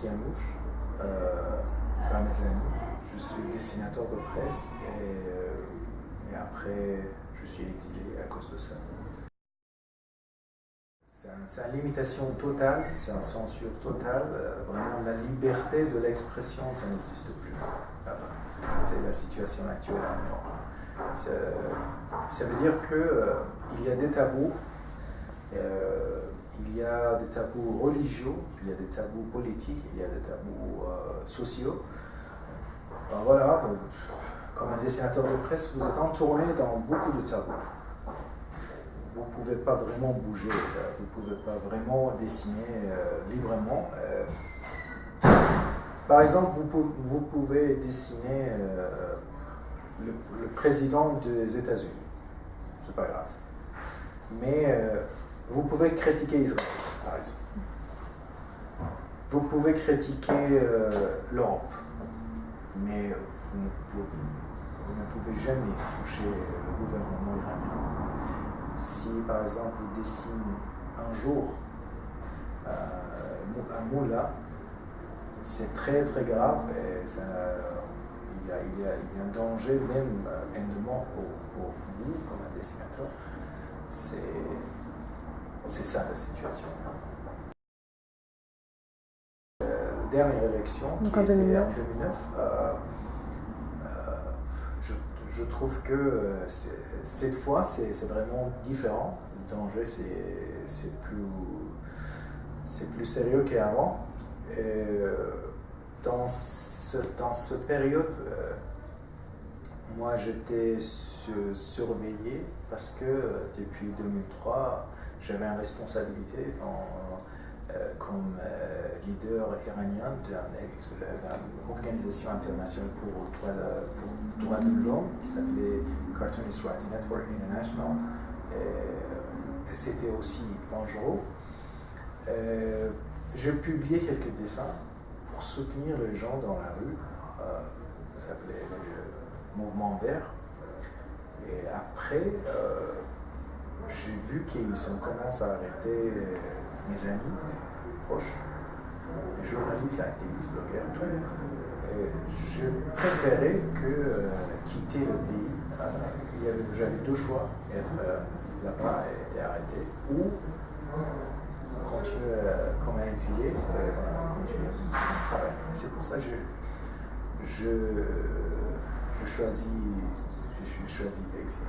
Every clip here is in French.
Kianouch, par mes amis. Je suis dessinateur de presse et après je suis exilé à cause de ça. C'est une limitation totale, c'est une censure totale. Vraiment, la liberté de l'expression, ça n'existe plus. C'est la situation actuelle en Europe. Ça veut dire qu'il y a des tabous, il y a des tabous religieux, il y a des tabous politiques, il y a des tabous sociaux. Voilà, comme un dessinateur de presse, vous êtes entouré dans beaucoup de tabous. Vous ne pouvez pas vraiment bouger, vous ne pouvez pas vraiment dessiner librement. Par exemple, vous pouvez dessiner le président des États-Unis, c'est pas grave. Mais vous pouvez critiquer Israël, par exemple. Vous pouvez critiquer l'Europe, mais vous ne pouvez jamais toucher le gouvernement iranien. Si par exemple vous dessinez un jour un moulin, c'est très très grave et il y a un danger même énorme pour vous comme un dessinateur. C'est ça la situation. La dernière élection, qui était en 2009, je trouve que cette fois, c'est vraiment différent. Le danger, c'est plus sérieux qu'avant. Dans cette période, moi, j'étais surveillé parce que depuis 2003, j'avais une responsabilité comme leader iranien d'une organisation internationale pour le droit de l'homme qui s'appelait Cartoonist Rights Network International. Et c'était aussi dangereux. J'ai publié quelques dessins pour soutenir les gens dans la rue. Ça s'appelait le Mouvement Vert. Et après, j'ai vu qu'ils ont commencé à arrêter mes amis proches, les journalistes, les activistes, blogueurs, tout. Et je préférais quitter le pays. J'avais deux choix, être là-bas et être arrêté, ou continuer comme un exilé et continuer mon travail. Et c'est pour ça que j'ai choisi l'exil.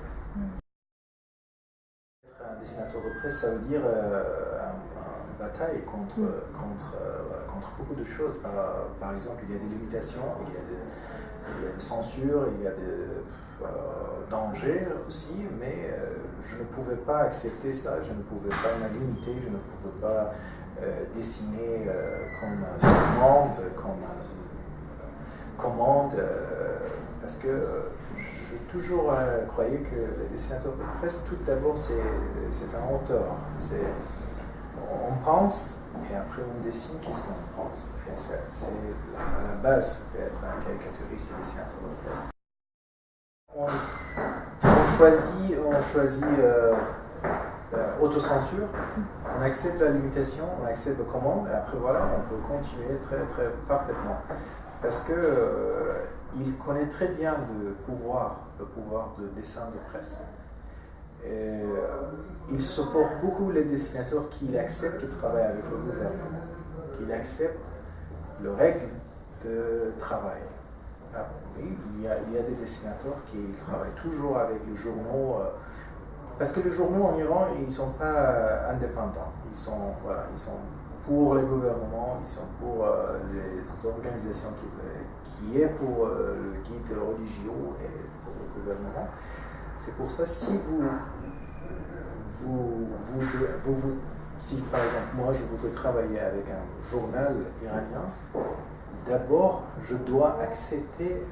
Être un dessinateur de presse, ça veut dire une bataille contre beaucoup de choses. Par exemple, il y a des limitations, il y a des censures, il y a des dangers aussi, mais je ne pouvais pas accepter ça, je ne pouvais pas me limiter, je ne pouvais pas dessiner comme commande, parce que j'ai toujours croyé que le dessinateur de presse, tout d'abord, c'est un auteur. On pense, et après on dessine, qu'est-ce qu'on pense. Et c'est à la base d'être un caricaturiste ou dessinateur de presse. On choisit autocensure, on accepte la limitation, on accepte la commande, et après voilà, on peut continuer très très parfaitement. Parce que il connaît très bien le pouvoir de dessin de presse. Et, il supporte beaucoup les dessinateurs qui acceptent de travailler avec le gouvernement, qui acceptent les règles de travail. Oui, il y a des dessinateurs qui travaillent toujours avec les journaux, parce que les journaux en Iran, ils ne sont pas indépendants. Ils sont pour les gouvernements, ils sont pour les organisations qui est pour le guide religieux et pour le gouvernement. C'est pour ça, si si par exemple moi je voudrais travailler avec un journal iranien, d'abord je dois accepter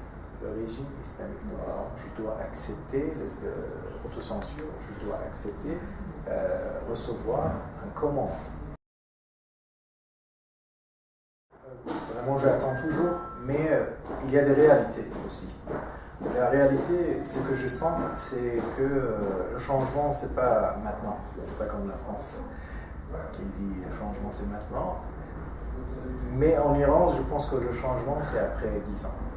le régime islamique de l'Iran, je dois accepter l'autocensure, je dois accepter recevoir une commande. Vraiment j'attends toujours, mais il y a des réalités aussi. La réalité, ce que je sens, c'est que le changement, c'est pas maintenant. C'est pas comme la France qui dit le changement, c'est maintenant. Mais en Iran, je pense que le changement, c'est après 10 ans.